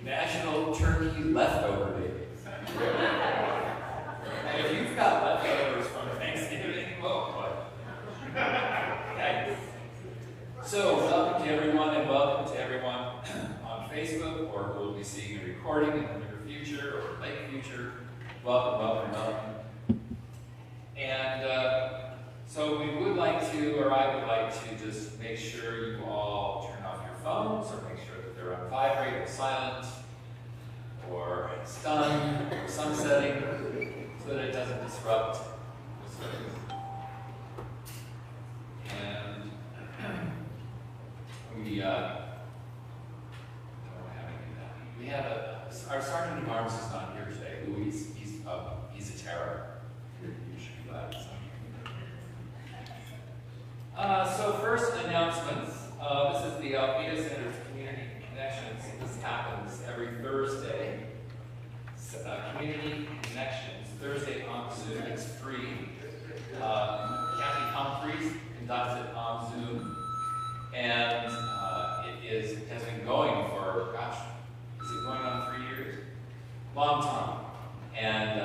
National Turkey Leftover Day. And if you've got leftovers from Thanksgiving, oh boy. Okay. So, welcome to everyone, and welcome to everyone on Facebook, or who will be seeing a recording in the near future or late future. Welcome, welcome, welcome. And so we would like to, or I would like to, just make sure you all turn off your phones, or make sure that they're on vibrate or silent, or stun, or sunsetting, so that it doesn't disrupt the service. And we don't have any of that. We have our Sergeant of Arms is not here today. Louis, he's a terror. You should be glad he's not here. So first, announcements. This is the Althea Center's Community Connections. This happens every Thursday. Community Connections, Thursday on Zoom. It's free. Kathy Humphreys conducts it on Zoom. And it has been going for, gosh, is it going on 3 years? Long time. And I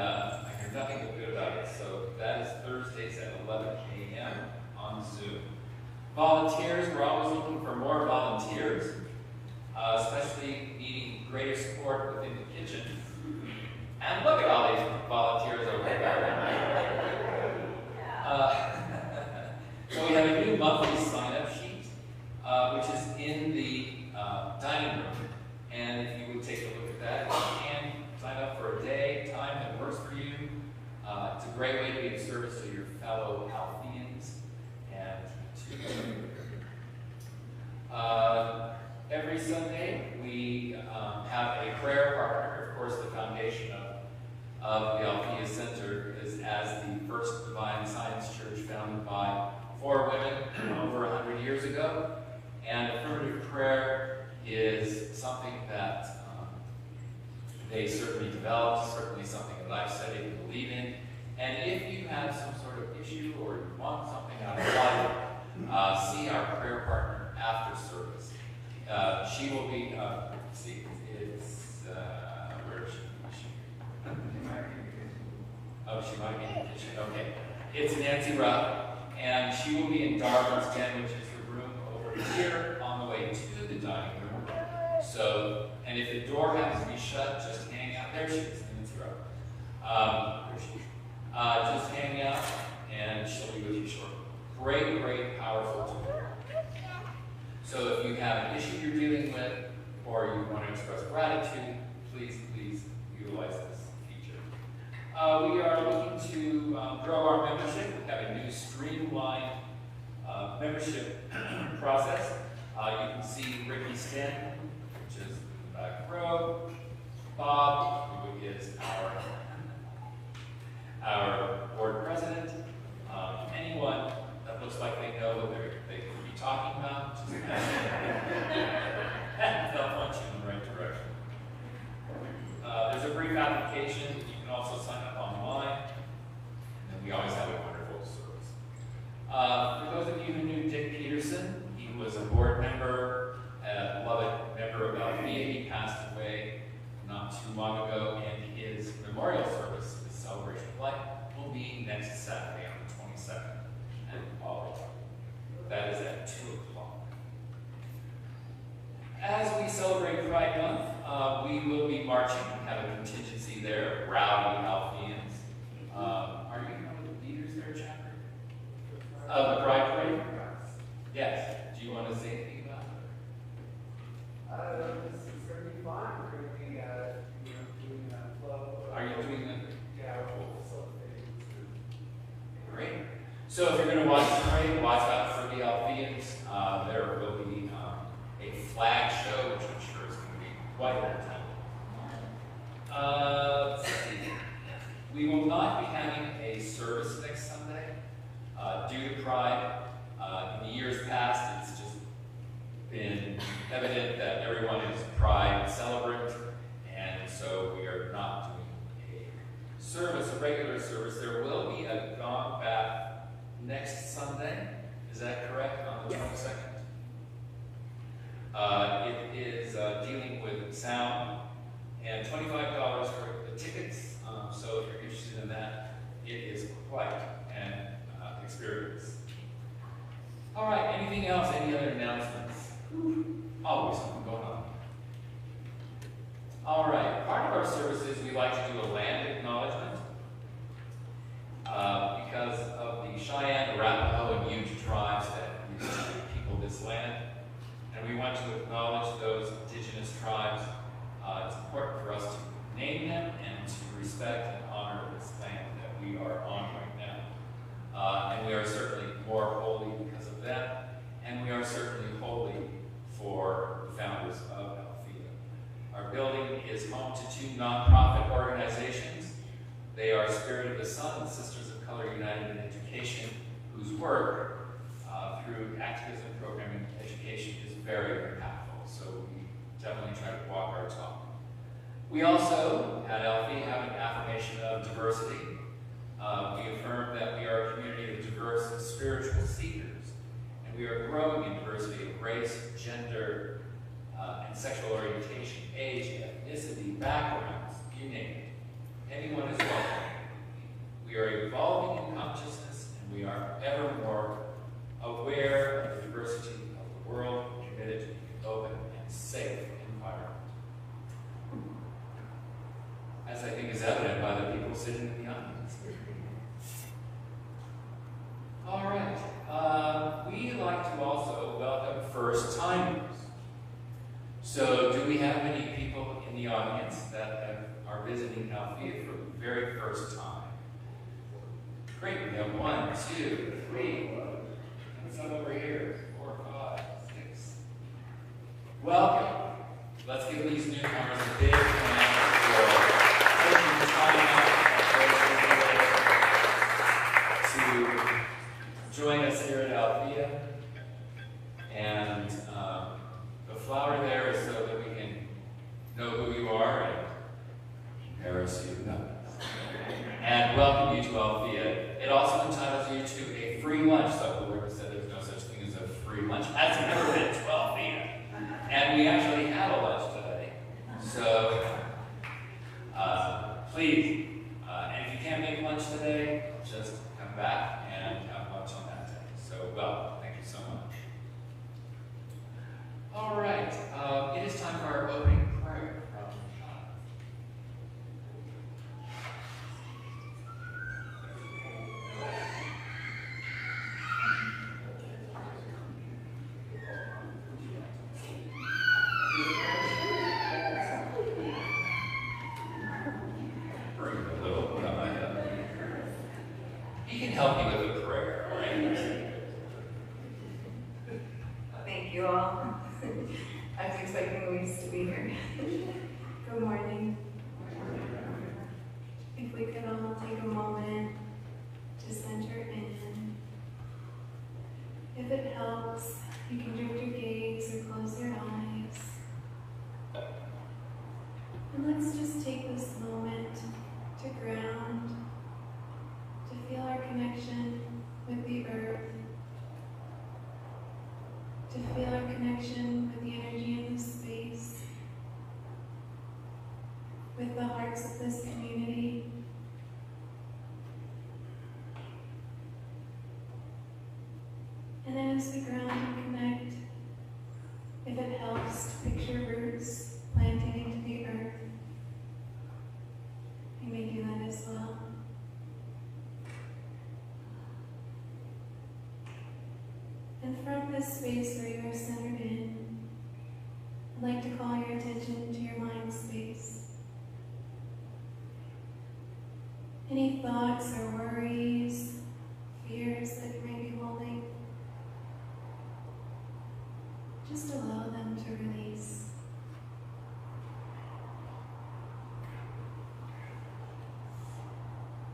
hear nothing but good about it. So that is Thursdays at 11 a.m. on Zoom. Volunteers, we're always looking for more volunteers, especially needing greater support within the kitchen. And look at all these volunteers over there. So we have a new monthly sign-up sheet, which is in the dining room. And if you would take a look at that, you can sign up for a day, time that works for you. It's a great way to be of service to your fellow Altheans and to every Sunday we have a prayer partner. Of course, the foundation of the Althea Center is as the first divine science church founded by 4 women over 100 years ago. And affirmative prayer is something that they certainly developed, certainly something that I've studied and believe in. And if you have some sort of issue or you want something out of life, see our prayer partner after service. She will be, see, it's, where is she? Oh, she might be in the kitchen, okay. It's Nancy Rupp, and she will be in Darwin's Den, which is the room over here on the way to the dining room. So, and if the door happens to be shut, just hang out. There she is, Nancy Rupp. There she is. Just hang out, and she'll be with you shortly. Great, great, powerful tool. So if you have an issue you're dealing with, or you want to express gratitude, please, please utilize this feature. We are looking to grow our membership. We have a new streamlined membership process. You can see Ricky Stanton, which is the back row. Bob, who is our board president. Anyone that looks like they know what they could be talking about, just they'll point you in the right direction. There's a brief application. You can also sign up online. And then we always have a wonderful service. For those of you who knew Dick Peterson, he was a board member, a beloved member of Althea. He passed away not too long ago, and his memorial service, his celebration of life, will be next Saturday on the 22nd at Pollard. That is at 2 o'clock. As we celebrate Pride Month, we will be marching. We have a contingency there, rowdy Altheans. Are you one of the leaders there, Chapter? Of the Pride Parade? Yes. Do you want to say anything about it? This is going to be fun. We're going to be doing a flow. Are you doing that? Yeah, we'll facilitate. Great. So if you're going to watch the parade, watch out for the Altheans. There will be a flag show, which I'm sure is going to be quite entertaining. Let's see. We will not be having a service next Sunday due to Pride. In the years past, it's just been evident that everyone is Pride celebrant, and so we are not doing a service, a regular service. There will be a gong bath next Sunday. Is that correct? On the 22nd? It is dealing with sound and $25 for the tickets. So if you're interested in that, it is quite an experience. All right, anything else? Any other announcements? Always something going on. All right, part of our services, we like to do a land acknowledgement because of the Cheyenne, Arapaho, and Ute tribes that used to people this land. And we want to acknowledge those indigenous tribes. It's important for us to name them and to respect and honor this land that we are on right now. And we are certainly more holy because of that. And we are certainly holy for the founders of Althea. Our building is home to 2 nonprofit organizations. They are Spirit of the Sun and Sisters of Color United in Education, whose work through activism, programming, and education is very impactful. So we definitely try to walk our talk. We also, at Althea, have an affirmation of diversity. We affirm that we are a community of diverse and spiritual seekers, and we are growing in diversity of race, gender, and sexual orientation, age, ethnicity, backgrounds, you name it. Anyone is welcome. We are evolving in consciousness, and we are ever more aware of the diversity of the world, committed to an open and safe environment. As I think is evident by the people sitting in the audience. All right. We like to also welcome first-timers. So do we have any people in the audience that are visiting Althea for the very first time? Great, we have 1, 2, 3, and some over here, 4, 5, 6. Welcome. Let's give these newcomers a big round for taking the time out to join us here at Althea. And the flower there is so that we can know who you are and embarrass you. No. And welcome you to Althea. It also entitles you to a free lunch. So whoever said there's no such thing as a free lunch has never been to Althea. And we actually had a lunch today. So please, and if you can't make lunch today, just come back and have lunch on that day. So, well, thank you so much. All right, it is time for our opening prayer from bring a little guy up. He can help you with a prayer, right? Thank you all. I was expecting Louise to be here. Good morning. If we could all take a moment to center in. If it helps, you can drift your gaze or close your eyes. And let's just take this moment to ground, to feel our connection with the earth, to feel our connection with the energy in this space, with the hearts of this community. And then as we ground and connect, if it helps to picture roots planting into the earth, you may do that as well. And from this space where you are centered in, I'd like to call your attention to your mind space. Any thoughts or worries, fears that you may be holding, just allow them to release.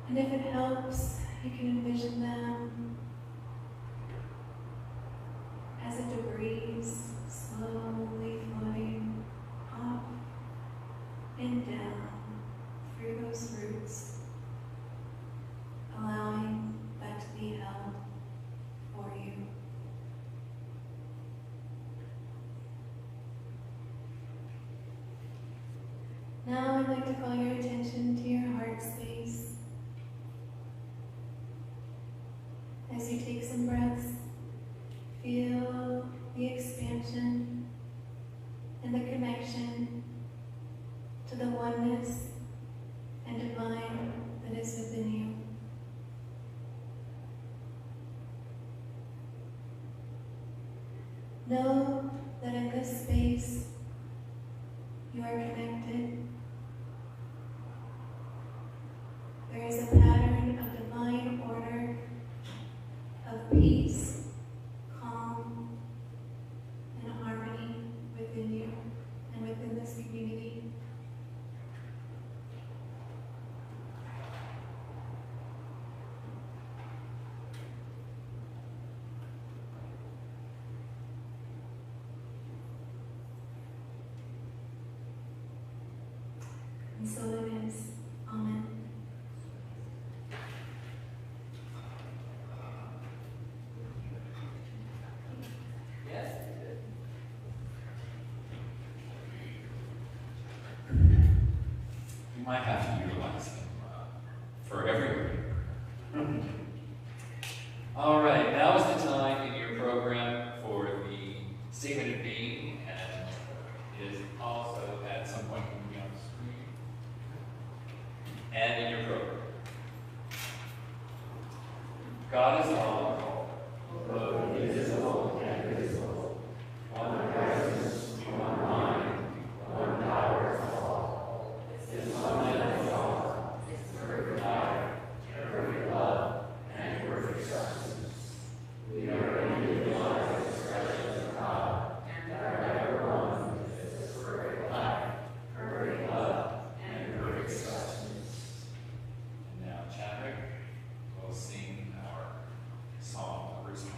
And if it helps, you can envision them as a debris slowly floating up and down through those roots, allowing that to be held for you. Now I'd like to call your attention to your heart space. As you take some breaths, feel the expansion and the connection to the oneness and divine that is within you. Know that in this space you are connected. There is a pattern of divine order, of peace, calm, and harmony within you and within this community. And so it is. Amen. Yes. You might have to utilize them for everywhere. All right, now is the time in your program for the statement of being, and it is also at some point going to be on the screen. And in your program. God is all, both invisible and visible, one presence, one mind, one power of all. His sunlight is all, His perfect life, perfect love, and perfect substance. We are individualized expressions of God, and are ever one with His perfect life, perfect love, and perfect substance. And now, Chadwick will sing our song of response.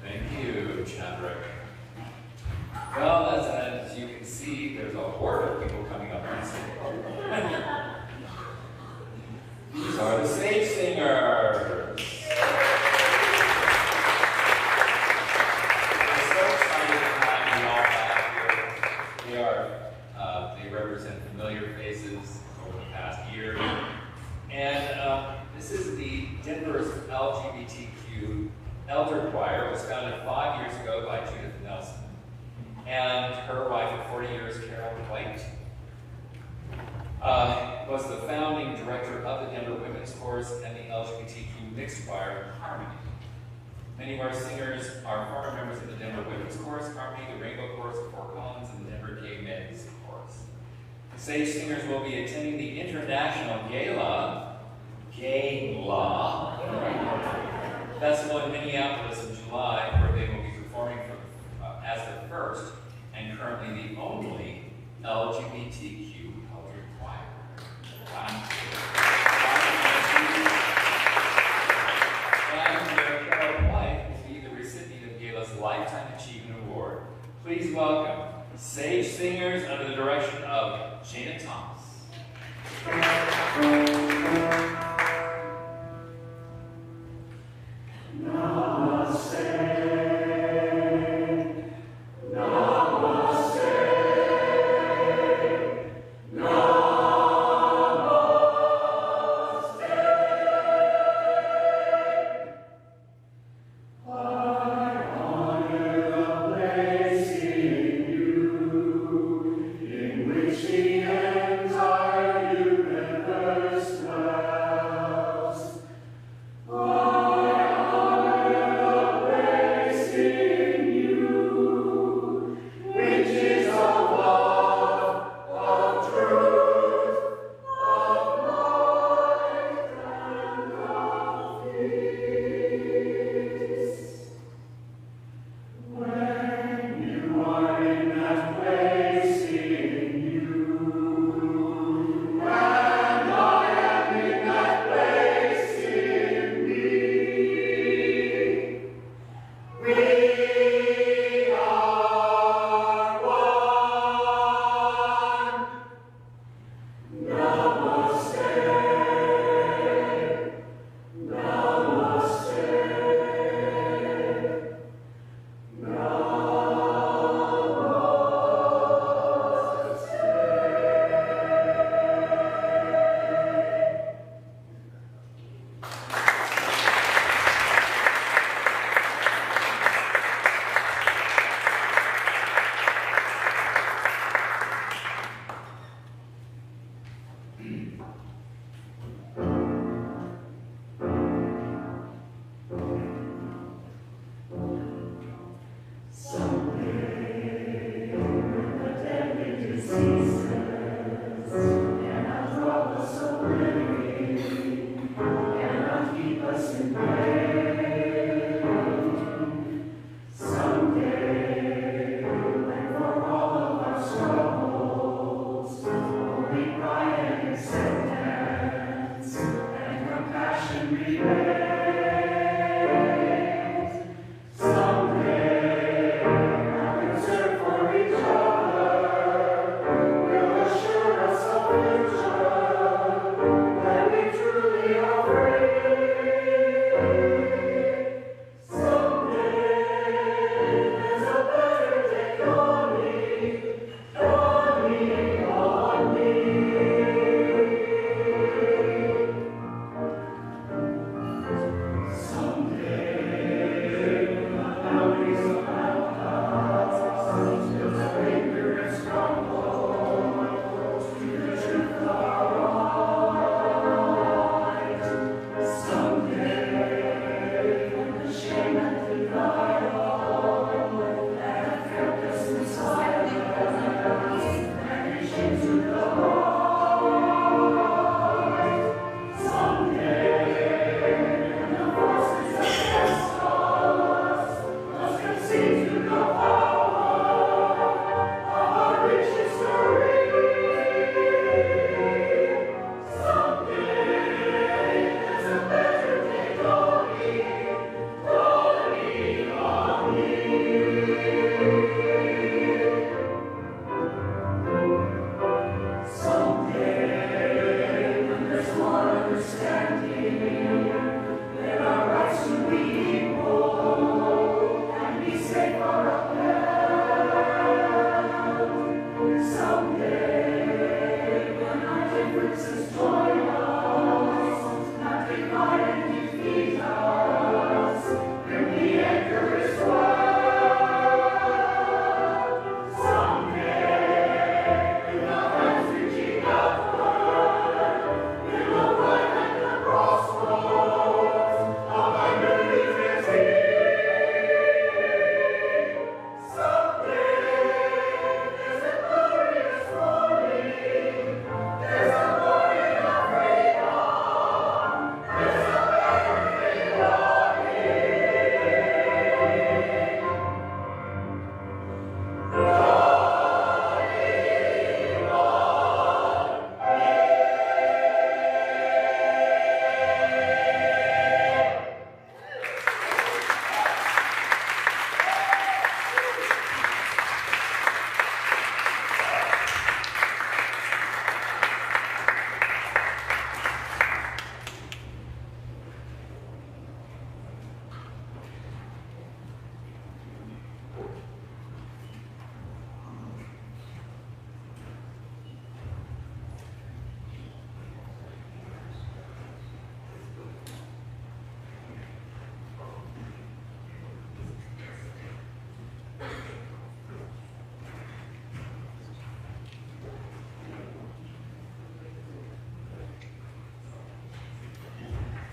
Thank you, Chadwick. Well, as you can see, there's a horde of people coming up on stage. These are the stage singers. I'm so excited to have you all back here. They represent familiar faces over the past year. And this is the Denver's LGBTQ Elder Choir. It was founded 5 years ago by Judith Nelson and her wife of 40 years, Carol White. Was the founding director of the Denver Women's Chorus and the LGBTQ Mixed Choir Harmony. Many of our singers are former members of the Denver Women's Chorus Harmony, the Rainbow Chorus of Fort Collins, and the Denver Gay Men's Chorus. The stage singers will be attending the International Gala Festival in Minneapolis in July, where they will be performing as the first and currently the only LGBTQ elder choir. And their Carol White will be the recipient of Gala's Lifetime Achievement Award. Please welcome Sage Singers under the direction of Jana Thomas. The ends are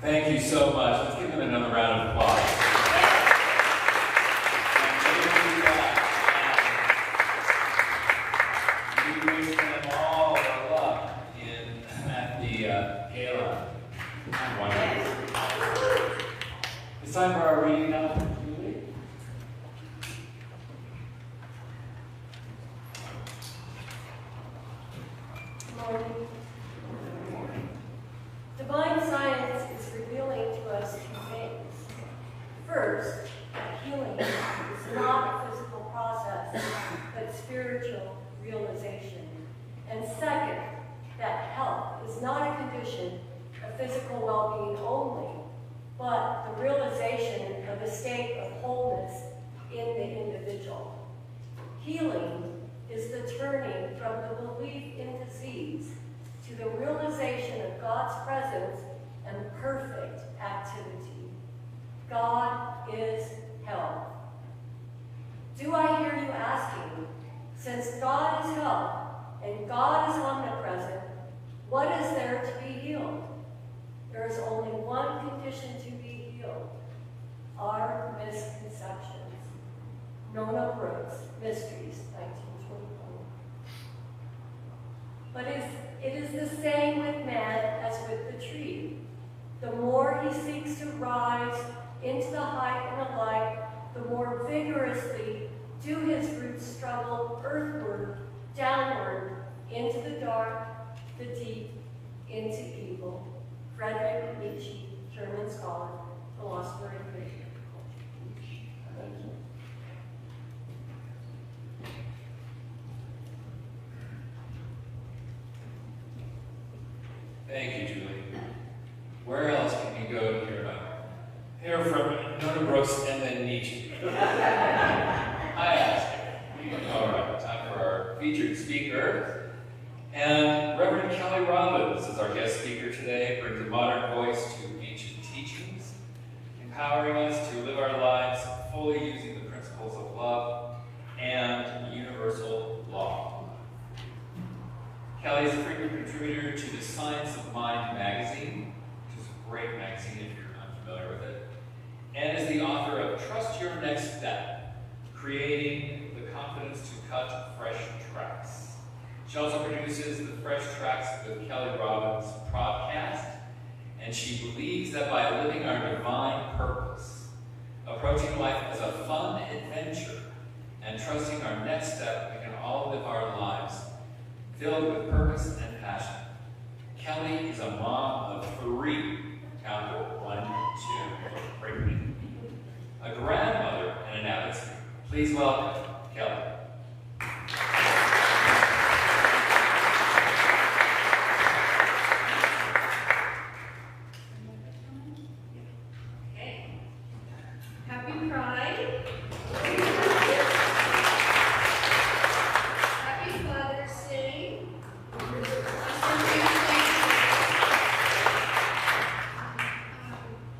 Thank you so much. Let's give them another round of applause. And we wish them all the luck at the gala. Wonderful. It's time for our reading now. Julie. Morning. Divine science is revealing to us two things. First, that healing is not a physical process, but spiritual realization. And second, that health is not a condition of physical well-being only, but the realization of a state of wholeness in the individual. Healing is the turning from the belief in disease to the realization of God's presence and perfect activity. God is health. Do I hear you asking, since God is health and God is omnipresent, what is there to be healed? There is only one condition to be healed: our misconceptions. Nona Brooks, Mysteries, 1921. But it is the same with man as with the tree. The more he seeks to rise into the height and the light, the more vigorously do his roots struggle earthward, downward, into the dark, the deep, into evil. Friedrich Nietzsche, German scholar, philosopher, and critic of culture. Thank you. Thank you, Julie. Where else can you go to hear from Nona Brooks and then Nietzsche? I ask. All right, time for our featured speaker. And Reverend Kelly Robbins is our guest speaker today, brings a modern voice to ancient teachings, empowering us to live our lives fully using the principles of love and universal law. Kelly is a frequent contributor to the Science of Mind magazine, which is a great magazine if you're unfamiliar with it, and is the author of Trust Your Next Step, Creating the Confidence to Cut Fresh Tracks. She also produces the Fresh Tracks with Kelly Robbins podcast, and she believes that by living our divine purpose, approaching life as a fun adventure, and trusting our next step, we can all live our lives filled with purpose and passion. Kelly is a mom of 3, count it, 1, 2, 3, a grandmother and an avid speaker. Please welcome Kelly. Happy Pride. Happy Father's Day.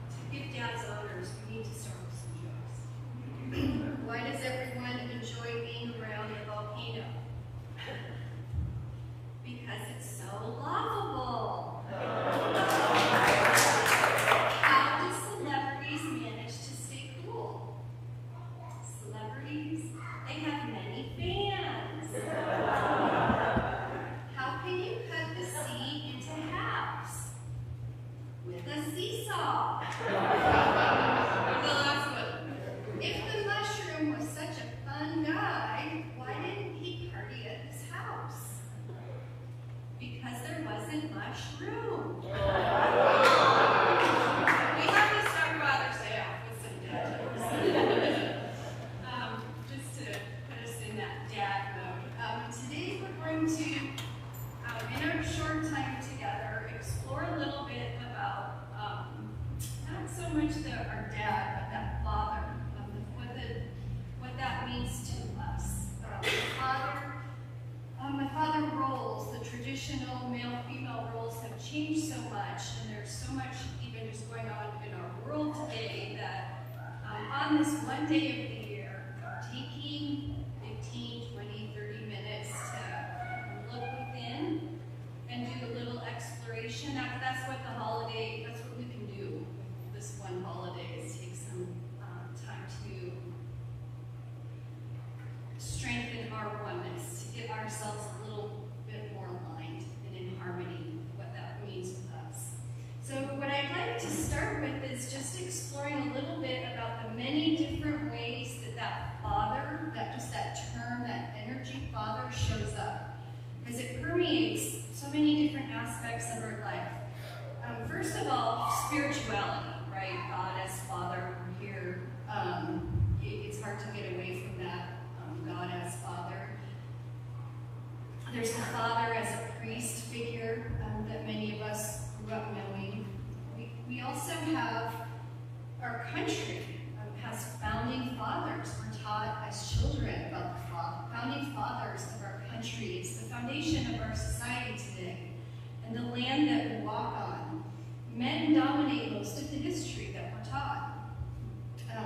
To give dad's honors, we need to start with some jokes. Why does everyone enjoy being around a volcano? Because it's so laughable. How do celebrities manage to stay cool? Celebrities, they have many fans. How can you cut the sea into halves? With a seesaw. The last one. If the mushroom was such a fun guy, why didn't he party at his house? Because there wasn't much room. We have to start Father's Day off with some dad jokes. Just to put us in that dad mode. Today we're going to, in our short time together, explore a little bit about not so much our dad, but that father, what that means to us. The father roles, the traditional male-female roles have changed so much, and there's so much even just going on in our world today that on this one day of the year, taking 15, 20, 30 minutes to look within and do a little exploration. That's what the holiday, that's what we can do strengthen our oneness, to get ourselves a little bit more aligned and in harmony, what that means with us. So what I'd like to start with is just exploring a little bit about the many different ways that Father, that term, that energy Father shows up. Because it permeates so many different aspects of our life. First of all, spirituality, right? God as Father, we're here. It's hard to get away from that. God as Father. There's the Father as a priest figure that many of us grew up knowing. We also have our country has founding fathers. We're taught as children about the founding fathers of our country. It's the foundation of our society today. And the land that we walk on. Men dominate most of the history that we're taught.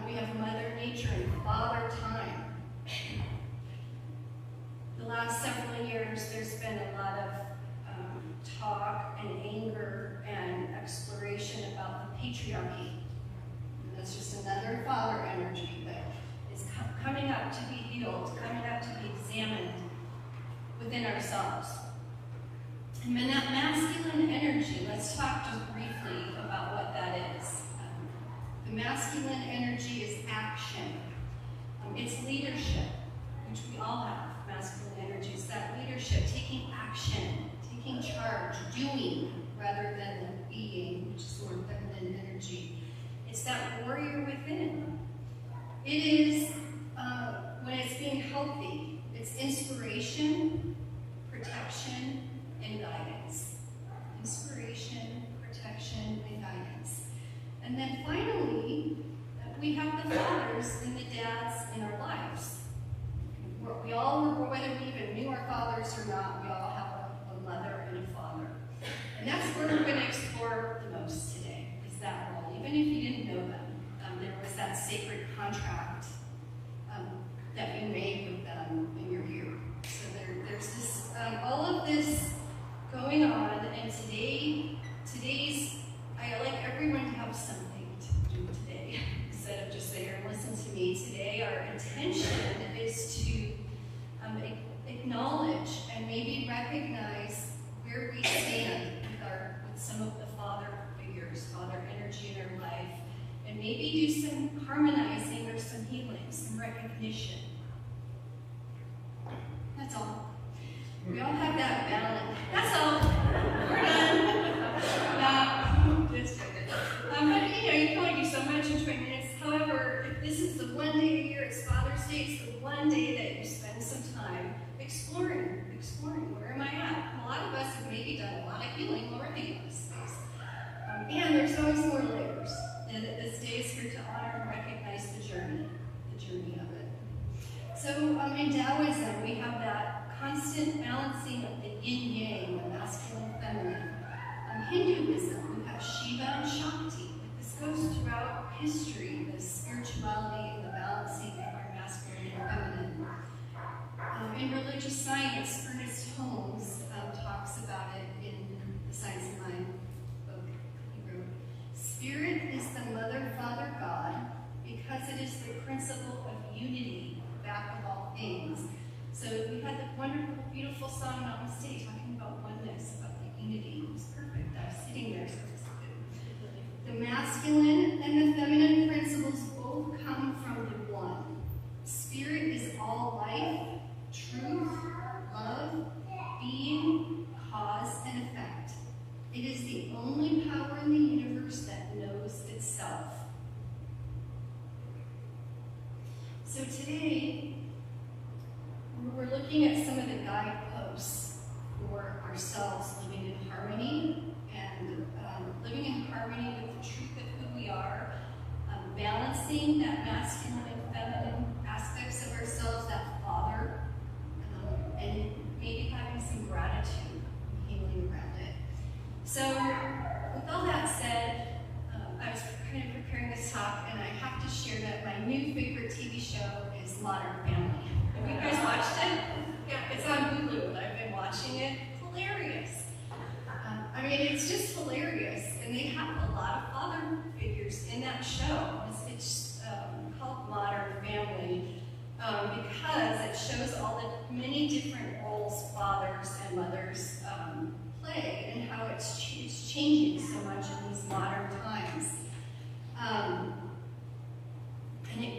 We have Mother Nature and Father Time. The last several years, there's been a lot of talk and anger and exploration about the patriarchy. And that's just another father energy that is coming up to be healed, coming up to be examined within ourselves. And then that masculine energy, let's talk just briefly about what that is. The masculine energy is action. It's leadership, which we all have. Masculine energy is that leadership, taking action, taking charge, doing rather than being, which is more feminine energy. It's that warrior within. It is, when it's being healthy, it's inspiration, protection, and guidance. Inspiration, protection, and guidance. And then finally, we have the fathers and the dads in our lives. We all, whether we even knew our fathers or not, we all have a mother and a father. And that's where we're going to explore the most today, is that role. Even if you didn't know them, there was that sacred contract that you made with them, and you're here. So there's this, all of this going on, and today's, I like everyone to have something to do today, instead of just sit here and listen to me. Today, our intention is to acknowledge and maybe recognize where we stand with some of the father figures, father energy in our life, and maybe do some harmonizing or some healing, some recognition. That's all. We all have that balance. That's all. We're done. Just joking. But you can only do so much in 20 minutes. However, if this is the one day a year, it's Father's Day, it's the one day that you spend some time exploring. Where am I at? A lot of us have maybe done a lot of healing already in this space. And there's always more layers. And this day is here to honor and recognize the journey of it. So in Taoism, we have that constant balancing of the yin-yang, the masculine, feminine. Hinduism, we have Shiva and Shakti. This goes throughout history, the spirituality and the balancing of our masculine and feminine. In religious science, Ernest Holmes talks about it in the Science of Mind book he wrote. Spirit is the mother, father, God, because it is the principle of unity, back of all things. So we had the wonderful, beautiful song, Namaste, talking about oneness, about the unity. It was perfect. I was sitting there, so it was good. The masculine and the feminine principles both come from the one. Spirit is all life, truth, love, being, cause, and effect. It is the only power in the universe that knows itself. So today, we're looking at some of the guideposts for ourselves living in harmony and living in harmony with the truth of who we are, balancing that masculine and feminine aspects of ourselves, that father, and maybe having some gratitude and healing around it. So with all that said, I was kind of preparing this talk, and I have to share that my new favorite TV show is Modern Family. Have you guys watched it? Yeah, it's on Hulu, and I've been watching it. Hilarious. I mean, it's just hilarious, and they have a lot of father figures in that show. It's called Modern Family because because it shows all the many different roles fathers and mothers play and how it's changing so much in these modern times.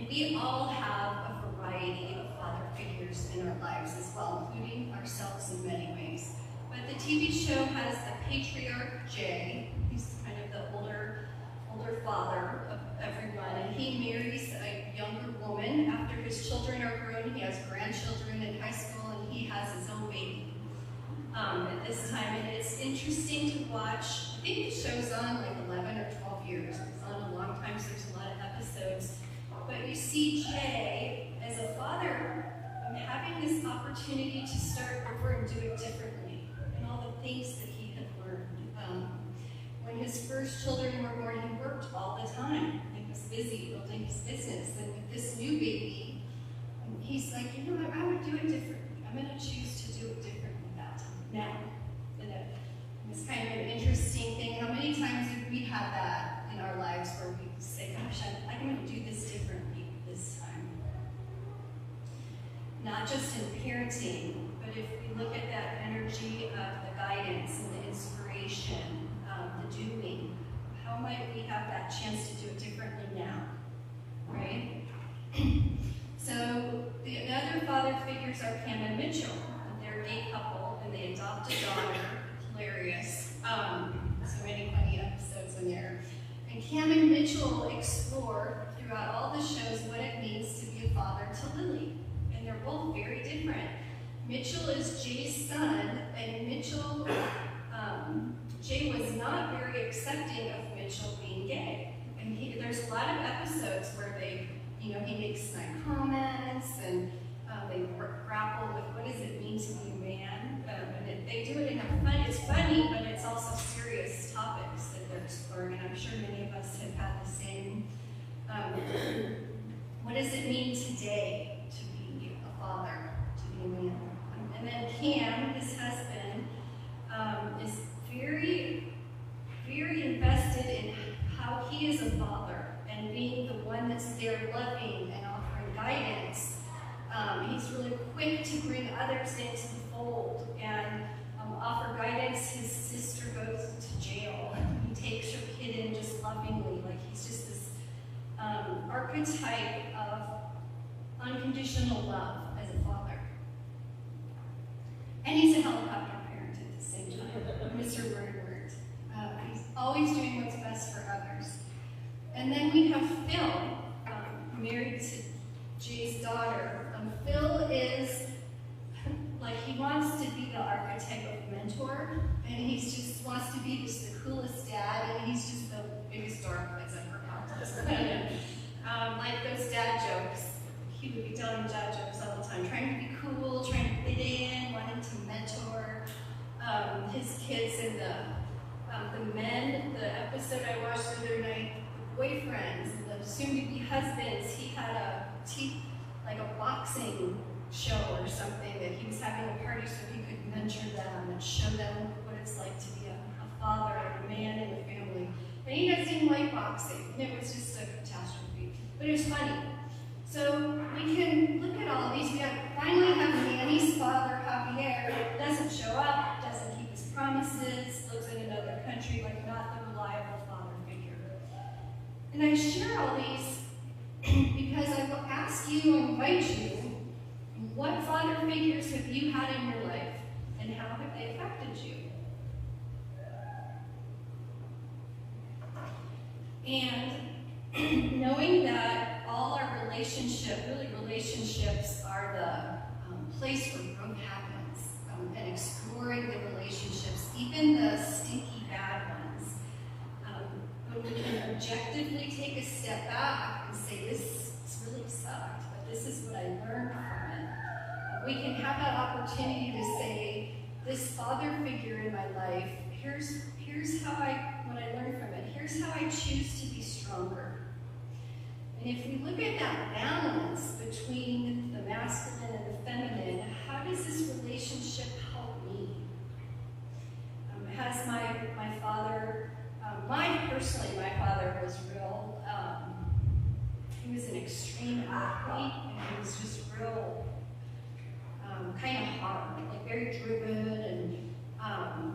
We all have a variety of father figures in our lives as well, including ourselves in many ways. But the TV show has the patriarch Jay. He's kind of the older father of everyone, and he marries a younger woman after his children are grown. He has grandchildren in high school, and he has his own baby at this time. And it's interesting to watch. I think the show's on like 11 or 12 years. It's on a long time, so there's a lot of episodes. But you see Jay, as a father, having this opportunity to start over and do it differently, and all the things that he had learned. When his first children were born, he worked all the time. He was busy building his business. And with this new baby, he's like, you know what, I would do it differently. I'm going to choose to do it differently now. And it was kind of an interesting thing. How many times have we had that in our lives where we say, gosh, I'm going to do this differently this time? Not just in parenting, but if we look at that energy of the guidance and the inspiration, the doing, how might we have that chance to do it differently now, right? So the other father figures are Pam and Mitchell. They're a gay couple, and they adopt a daughter. Hilarious. So many funny episodes in there. And Cam and Mitchell explore throughout all the shows what it means to be a father to Lily. And they're both very different. Mitchell is Jay's son, and Mitchell, Jay was not very accepting of Mitchell being gay. And there's a lot of episodes where he makes snide comments, and they grapple with what does it mean to be a man. And they do it in it's funny, but it's also serious topics that they're exploring. And I'm sure many of us have had the same. What does it mean today to be a father, to be a man? And then Cam, his husband, is very, very invested in how he is a father and being the one that's there loving and offering guidance. He's really quick to bring others into the fold and offer guidance. His sister goes to jail. He takes her kid in just lovingly, like he's just this archetype of unconditional love as a father. And he's a helicopter parent at the same time, Mr. Word. He's always doing what's best for others. And then we have Phil, married to Jay's daughter. Phil is, like, he wants to be the archetype of mentor, and he just wants to be just the coolest dad, and he's just the biggest dork that's ever popped this planet. Like those dad jokes. He would be telling dad jokes all the time, trying to be cool, trying to fit in, wanting to mentor his kids. And the men, the episode I watched the other night, the boyfriends, the soon-to-be husbands, he had a boxing show or something that he was having a party so he could mentor them and show them what it's like to be a father and a man in the family. And he doesn't even like boxing, and it was just a catastrophe. But it was funny. So we can look at all of these. We finally have Manny's father, Javier, doesn't show up, doesn't keep his promises, lives in another country, like not the reliable father figure. And I share all these because I will ask you and invite you, what father figures have you had in your life, and how have they affected you? And knowing that all our relationships are the place where growth happens, and exploring the relationships, even the stinky bad ones, when we can objectively take a step back and say, this really sucked, but this is what I learned from it. We can have that opportunity to say, this father figure in my life, here's what I learned from it. Here's how I choose to be stronger. And if we look at that balance between the masculine and the feminine, how does this relationship help me? Has my father, personally, my father was real, he was an extreme athlete, and he was just real very driven and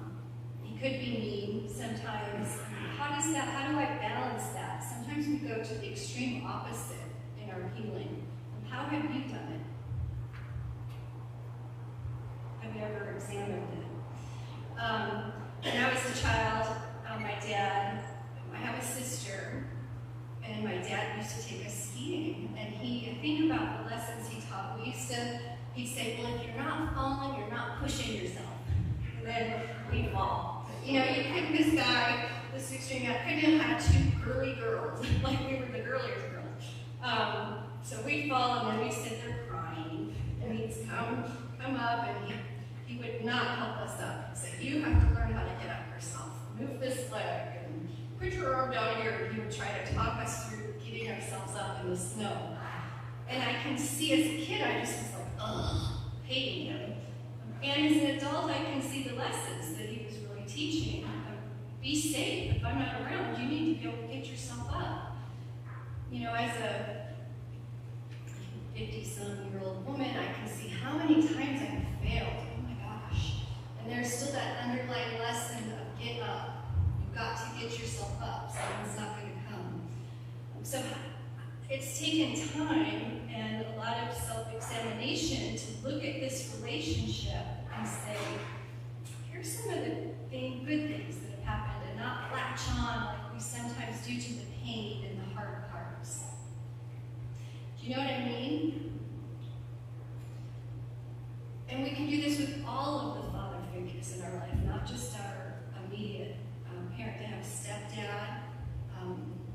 he could be mean sometimes. How do I balance that? Sometimes we go to the extreme opposite in our healing. How have you done it? Have you ever examined it? When I was a child, my dad, I have a sister, and my dad used to take us skiing. And I think about the lessons he taught. He'd say, well, if you're not falling, you're not pushing yourself. And then we'd fall. You know, you pick this guy, this extreme guy, couldn't have had two girly girls, like we were the girliest girls. So we'd fall, and then we'd sit there crying, and he'd come up, and he would not help us up. He'd say, you have to learn how to get up yourself. Move this leg, and put your arm down here, and he would try to talk us through getting ourselves up in the snow. And I can see as a kid, I just was like, ugh, hating him. And as an adult, I can see the lessons that he was really teaching. Be safe. If I'm not around, you need to be able to get yourself up. You know, as a 50-some-year-old woman, I can see how many times I've failed. Oh my gosh. And there's still that underlying lesson of get up. You've got to get yourself up. Something's not going to come. So it's taken time and a lot of self-examination to look at this relationship and say, here's some of the good things that have happened, and not latch on like we sometimes do to the pain and the hard parts. Do you know what I mean? And we can do this with all of the father figures in our life, not just our immediate parent. I have a stepdad.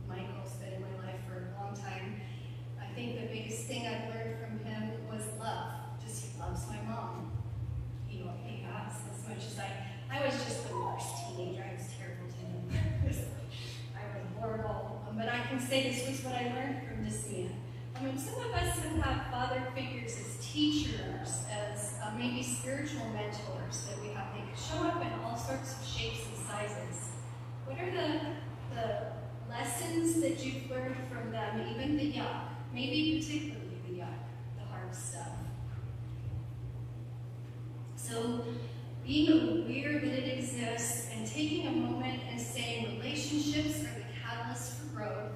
Michael's been in my life for a long time. I think the biggest thing I've learned from him was love. Just he loves my mom. He has as much as I was just the worst teenager. I was terrible to him. I was horrible. But I can say this was what I learned from this man. Some of us have had father figures as teachers, as maybe spiritual mentors that we have. They show up in all sorts of shapes and sizes. What are the lessons that you've learned from them, even the yuck? Maybe particularly the yuck, the hard stuff. So being aware that it exists and taking a moment and saying relationships are the catalyst for growth.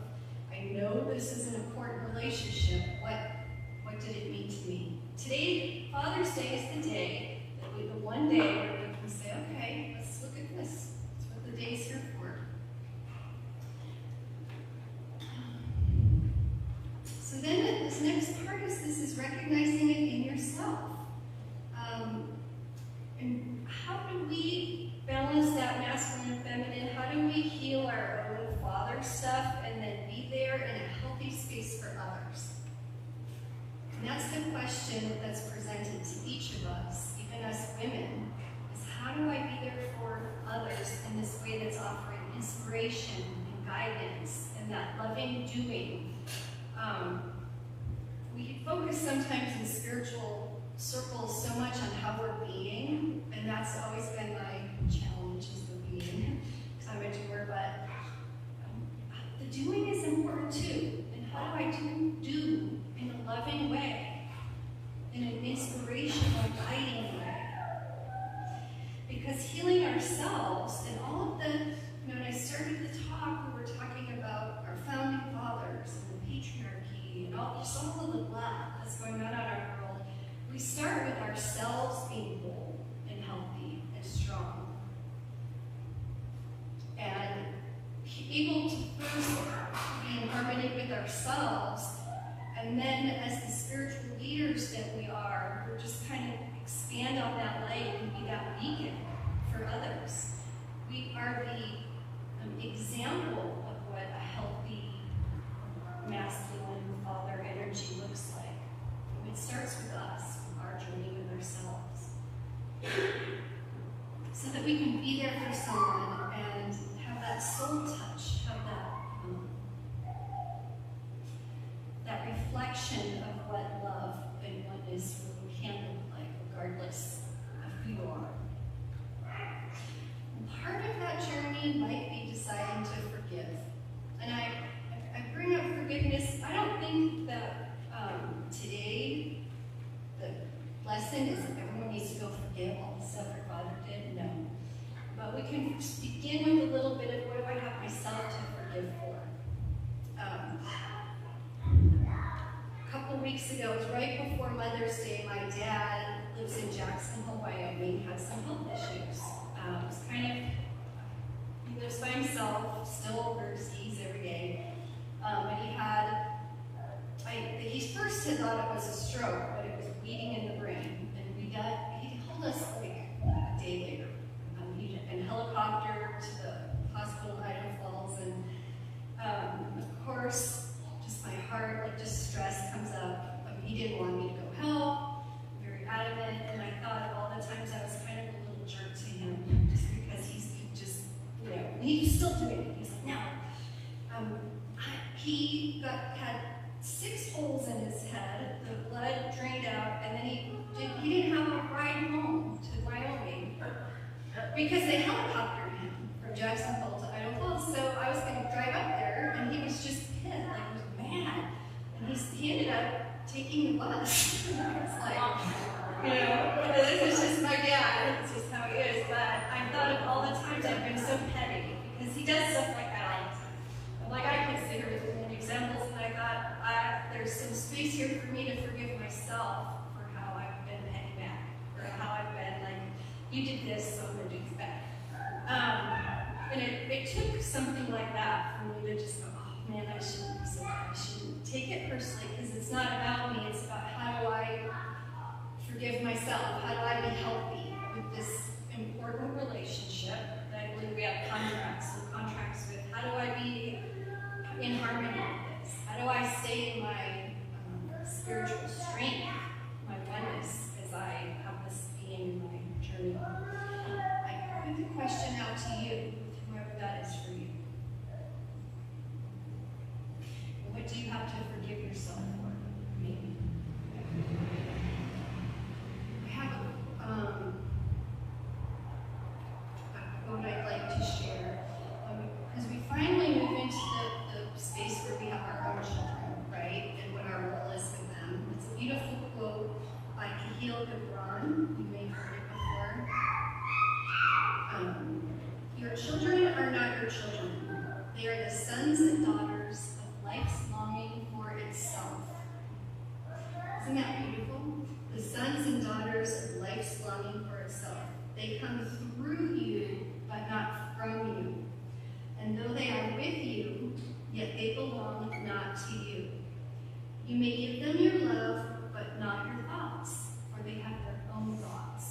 I know this is an important relationship. What did it mean to me? Today, Father's Day is the day, the one day where we can say, okay, let's look at this. That's what the day's here for. So then this next part is recognizing it in yourself. And how do we balance that masculine and feminine? How do we heal our own father stuff and then be there in a healthy space for others? And that's the question that's presented to each of us, even us women, is how do I be there for others in this way that's offering inspiration and guidance and that loving doing? We focus sometimes in spiritual circles so much on how we're being, and that's always been my challenge, is the being, because I'm a doer, but the doing is important too. And how do I do in a loving way, in an inspirational, guiding way? Because healing ourselves and all of the, when I started the talk, we were talking about our founding fathers and the patriarchy and all of the blood that's going on in our world. We start with ourselves being whole and healthy and strong. And able to first be in harmony with ourselves, and then as the spiritual leaders that we are, we're just kind of expand on that light and be that beacon for others. We are the example of what a healthy masculine father energy looks like. It starts with us, with our journey with ourselves. So that we can be there for someone and have that soul touch, have that reflection of what love and oneness really can look like, regardless of who you are. And part of that journey might be deciding to forgive. And I bring up forgiveness. I don't think that today the lesson is everyone everyone needs to go forgive all the stuff their father did. No. But we can begin with a little bit of what do I have myself to forgive for. A couple weeks ago, it was right before Mother's Day, my dad lives in Jackson Hole, Wyoming, had some health issues. It was kind of, he lives by himself, still overseas every day. And he had, he first had thought it was a stroke, but it was bleeding in the brain. And he told us like a day later. He had been helicoptered to the hospital in Idaho Falls, and of course, just my heart, like just stress comes up. He didn't want me to go help, very adamant, and I thought of all the times I was kind of a little jerk to him, just because he's still doing it. He's like, no. He had 6 holes in his head, the blood drained out, and then he didn't have a ride home to Wyoming because they helicoptered him from Jackson Hole to Idaho Falls. So I was going to drive up there, and he was just pissed, like he was mad, and he ended up taking the bus. It's like, this is just my dad. It's just how he is. But I thought of all the times I've been so petty because he does stuff like that all the time. I'm like, I could sit here with many examples, and I thought there's some space here for me to forgive myself for how I've been petty back, or how I've been like, you did this, so I'm going to do this back. And it took something like that for me to just go, oh man, I shouldn't be so bad. I shouldn't take it personally, because it's not about me. It's about how do I forgive myself? How do I be healthy with this important relationship that I believe we have contracts with? How do I be in harmony with this? How do I stay in my spiritual strength, my oneness, as I have this theme in my journey? I put the question out to you, whoever that is for you. What do you have to forgive yourself for? Maybe. I have a quote I'd like to share. Because we finally move into the space where we have our own children, right? And what our role is with them. It's a beautiful quote by Kahil Gibran. You may have heard it before. Your children are not your children. They are the sons and daughters of life's longing for itself. Isn't that beautiful? The sons and daughters of life's longing for itself. They come through you, but not from you. And though they are with you, yet they belong not to you. You may give them your love, but not your thoughts, for they have their own thoughts.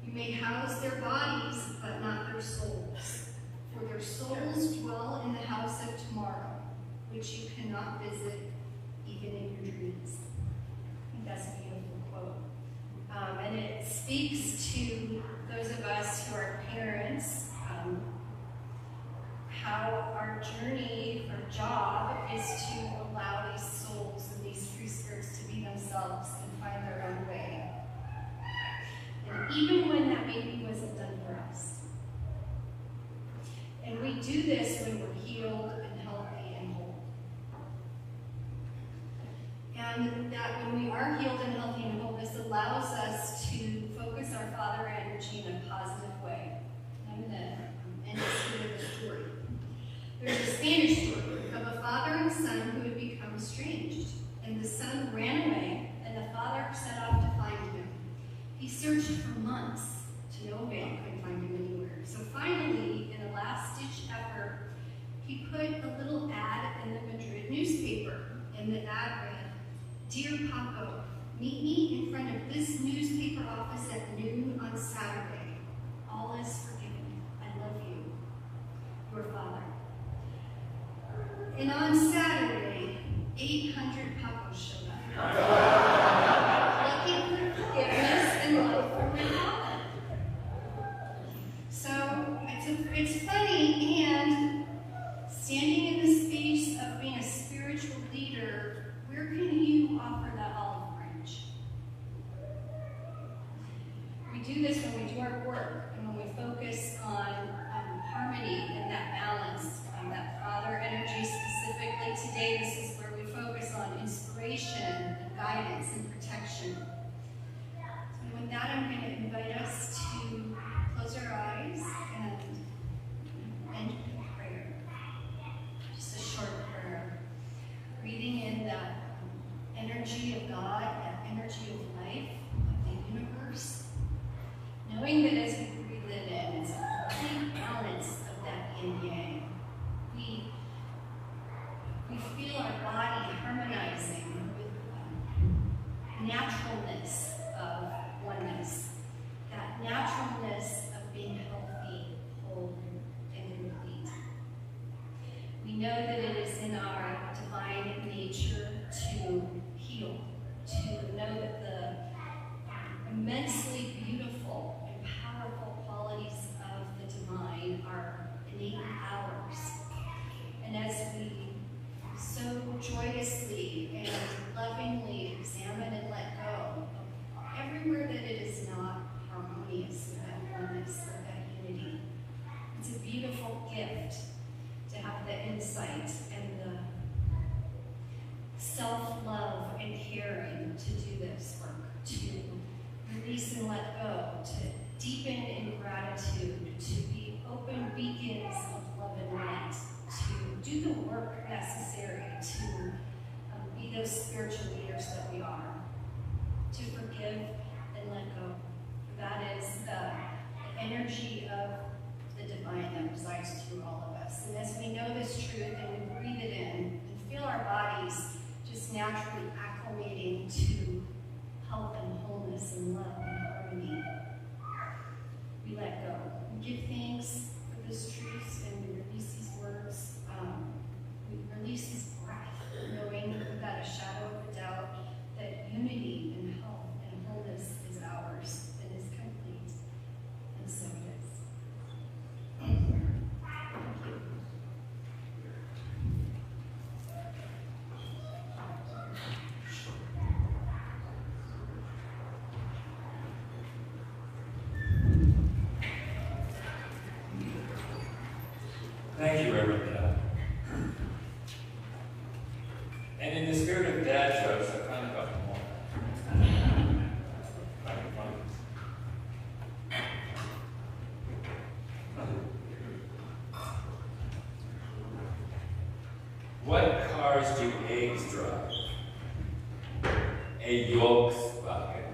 You may house their bodies, but not their souls, for their souls dwell in the house of tomorrow, which you cannot visit even in your dreams. I think that's a beautiful quote. And it speaks to those of us who are parents, how our journey, our job, is to allow these souls and these free spirits to be themselves and find their own way. And even when that maybe wasn't done for us. And we do this when we're healed and healthy and whole. And that when we are healed and healthy and whole, this allows us to focus our father energy in a positive way. I'm going to end this with a story. There's a Spanish story of a father and son who had become estranged. And the son ran away, and the father set off to find him. He searched for months to no avail, couldn't find him anywhere. So finally, in a last-ditch effort, he put a little ad in the Madrid newspaper. And the ad read, "Dear Paco, meet me in front of this newspaper office at noon on Saturday. All is forgiven. I love you. Your father." And on Saturday, 800 Pacos showed up. Looking for forgiveness and love from their father. So it's funny, and standing in the space of being a spiritual leader, where can you offer that olive branch? We do this when we do our work and when we focus on harmony and that balance, that father energy specifically. Today, this is where we focus on inspiration and guidance and protection. So when that know that it is in our divine nature to heal, to know that the immensely beautiful and powerful qualities of the divine are innate ours. And as we so joyously and lovingly examine and let go of everywhere that it is not harmonious with that oneness, with that unity, it's a beautiful gift to have the insight and the self-love and caring to do this work, to release and let go, to deepen in gratitude, to be open beacons of love and light, to do the work necessary to be those spiritual leaders that we are, to forgive and let go. That is the energy of the divine that resides through all of us. And as we know this truth and we breathe it in and feel our bodies just naturally acclimating to health and wholeness and love and harmony, we let go. We give thanks for this truth and we release these words. We release this breath, knowing without a shadow of a doubt that unity and health and wholeness is ours and is complete. And so it is. Thank you. Thank you, Reverend Dad. And in the spirit of dad jokes, I found a couple more. I can find this. What cars do eggs drive? A Volkswagen.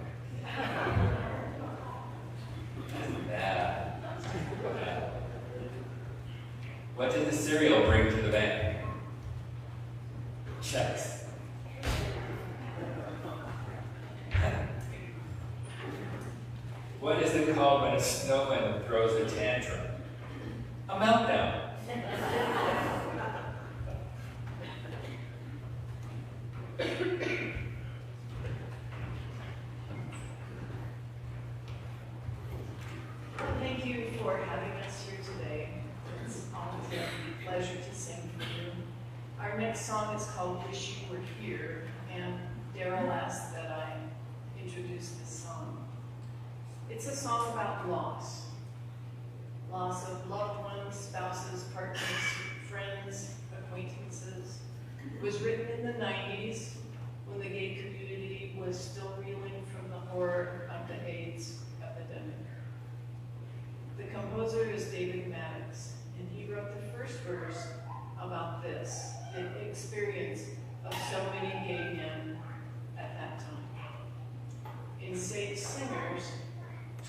That. What did the cereal bring to the bank? Checks. What is it called when a snowman throws a tantrum? A meltdown. Thank you for having us here today. It's always a pleasure to sing for you. Our next song is called Wish You Were Here, and Daryl asked that I introduce this song. It's a song about loss. Loss of loved ones, spouses, partners, friends, acquaintances. It was written in the 90s when the gay community was still reeling from the horror of the AIDS epidemic. The composer is David Maddox, and he wrote the first verse about this, the experience of so many gay men at that time. In Sage Singers,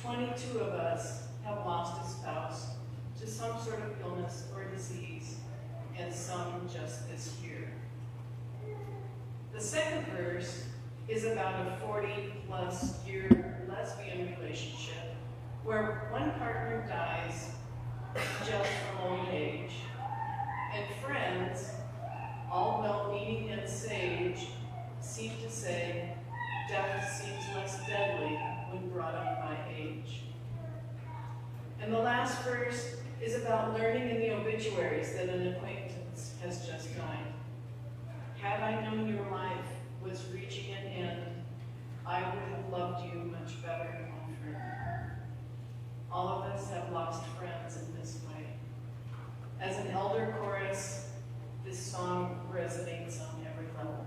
22 of us have lost a spouse to some sort of illness or disease, and some just this year. The second verse is about a 40-plus year lesbian relationship where one partner dies just from old age, and friends, all well-meaning and sage, seem to say death seems less deadly when brought up by age. And the last verse is about learning in the obituaries that an acquaintance has just died. Had I known your life was reaching an end, I would have loved you much better, my friend. All of us have lost friends in this way. As an elder chorus, this song resonates on every level.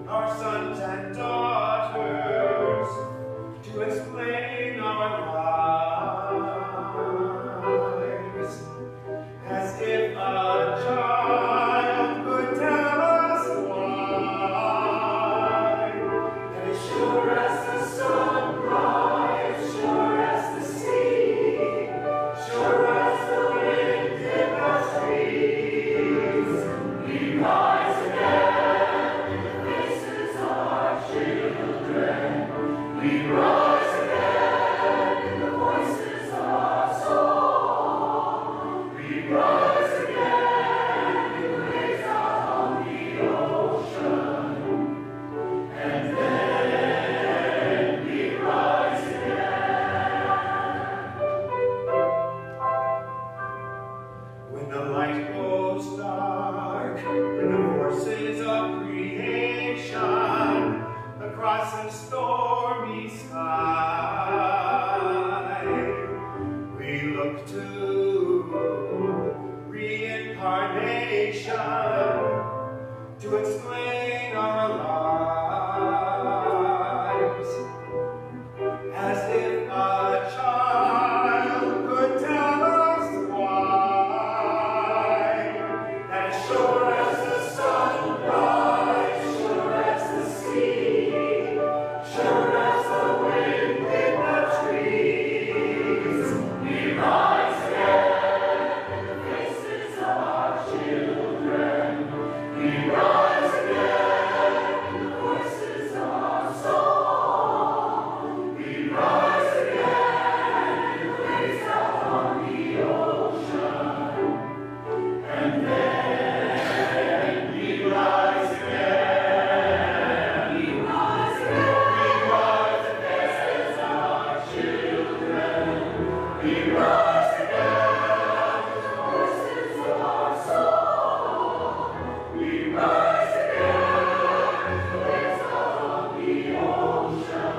Our sons and daughters. across a stormy sky, we look to reincarnation to explain our lives, as if a child could tell us why, that sure as the sunrise, sure as the sea, sure as the wind in the trees, we rise again in the faces of our children. We rise again in the voices of our song. We rise again in the waves out on the ocean. And then we rise again. We rise again. We rise in the faces of our children. We rise again in the voices of our song. We rise again in the waves out on the ocean.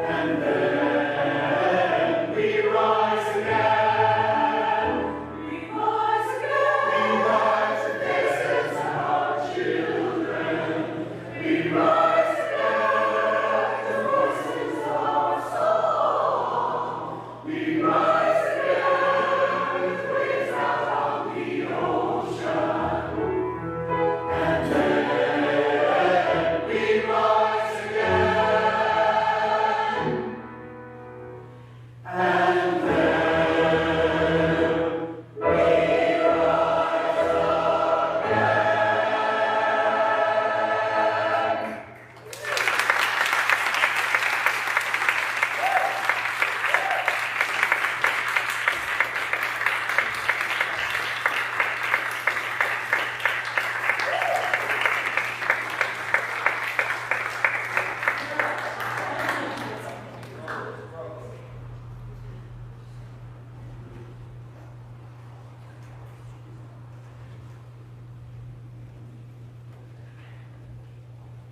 And then we rise again. We rise again. We rise in the faces of our children. We rise again in the voices of our song. We rise again with waves out on the ocean. And then we rise again. And then we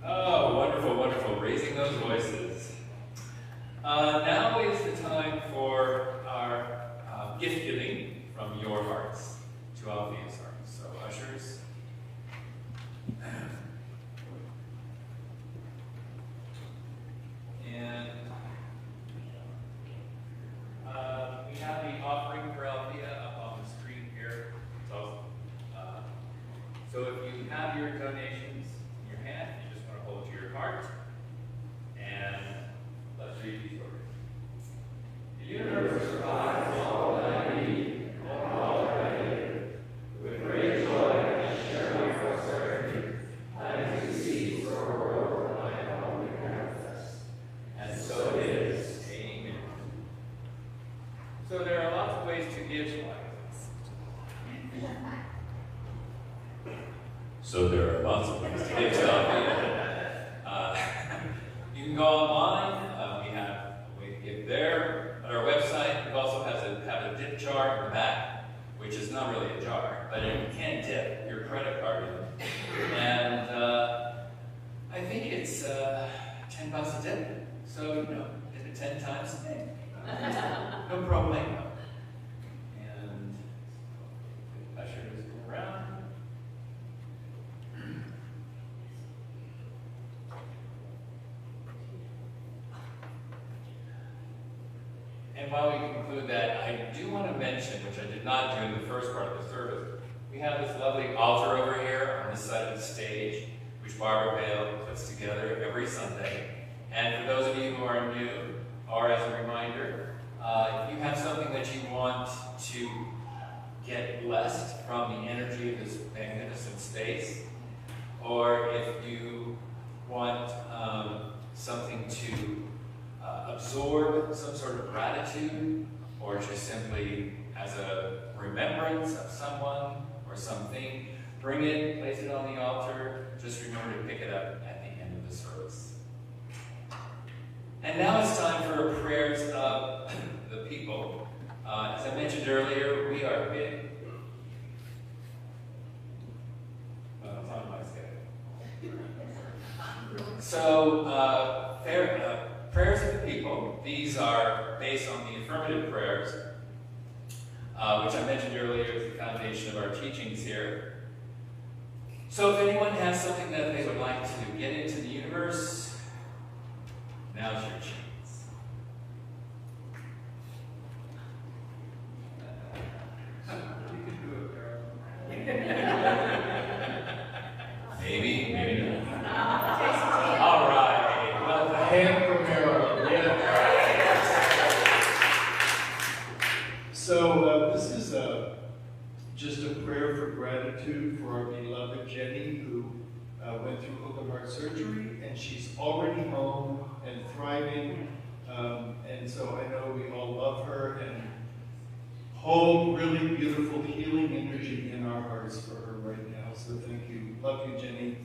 Oh, wonderful, wonderful. Raising those voices. Now is the time for our gift giving from your hearts to Althea's hearts. So, ushers. And we have the offering for Althea up on the screen here. So if you have your donations in your hand, you just want to hold to your heart. And let's read these words. The universe provides all that I need and all that I need. With great joy I share my prosperity, that exceeds the world I can only manifest. And so it is. Amen. So there are lots of ways to give life. So there are lots of ways to give to Althea. You can go online. We have a way to give there. At our website, it also has have a dip jar in the back, which is not really a jar, but you can dip your credit card in. And I think it's $10 a dip. So, dip it 10 times a day. No problemo. And usher just go around. And while we conclude that, I do want to mention, which I did not do in the first part of the service, we have this lovely altar over here on this side of the stage, which Barbara Bale puts together every Sunday. And for those of you who are new, or as a reminder, if you have something that you want to get blessed from the energy of this magnificent space, or if you want something to absorb some sort of gratitude, or just simply as a remembrance of someone or something, bring it, place it on the altar. Just remember to pick it up at the end of the service. And now it's time for prayers of the people. As I mentioned earlier, we are big. Well, it's on my schedule. So, prayers of the people. These are based on the affirmative prayers, which I mentioned earlier is the foundation of our teachings here. So if anyone has something that they would like to get into the universe, now's your chance. You can do it, girl. Maybe, maybe not. All right. Well, the hand from Harold. Yeah. So this is just a prayer for gratitude for our beloved Jenny, who went through open heart surgery, and she's already home and thriving. And so I know we all love her and hold really beautiful healing energy in our hearts for her right now. So thank you. Love you, Jenny.